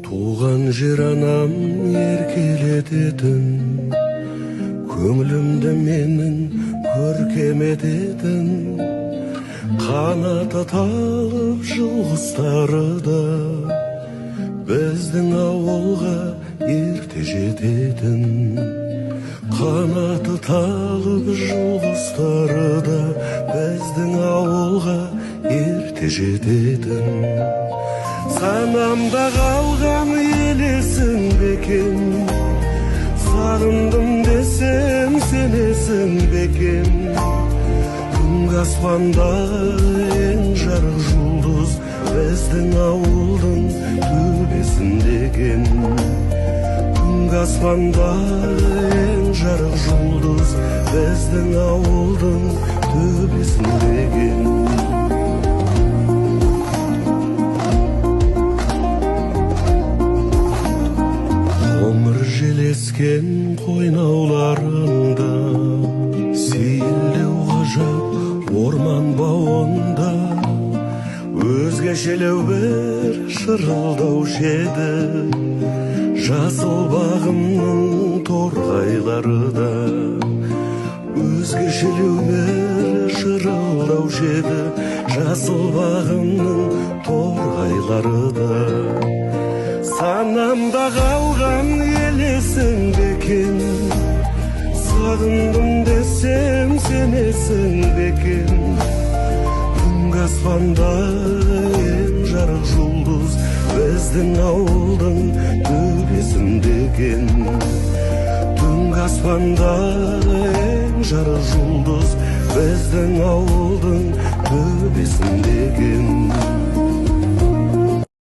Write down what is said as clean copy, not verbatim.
Туған жер анам еркелететін, көңілімді менің көркем ететін, қанаты талып жыл құстары да біздің ауылға ерте жететін. Қанаты талып жыл құстары да біздің ауылға ерте жететін. Санамда қалған елесің бекен, сағындым десем сенесің бекен. Күнгі аспанда ең жарық жұлдыз біздің ауылдың төбесінде екен. Күнгі аспанда ең жарық жұлдыз біздің ауылдың төбесінде екен. Қоңыр желескен қойнауларында, сейілдеу ғажап орман бауында, өзгешелеу бір шырылдаушы еді жасыл бағымның торғайлары да. Өзгешелеу бір шырылдаушы еді жасыл бағымның торғайлары да. Санамда қалған елесің бекен, сағындым десем сенесің бекен. Күнгі аспанда ең жарық жұлдыз біздің ауылдың төбесінде екен. Түнгі аспанда ең жарық жұлдыз біздің ауылдың төбесінде екен.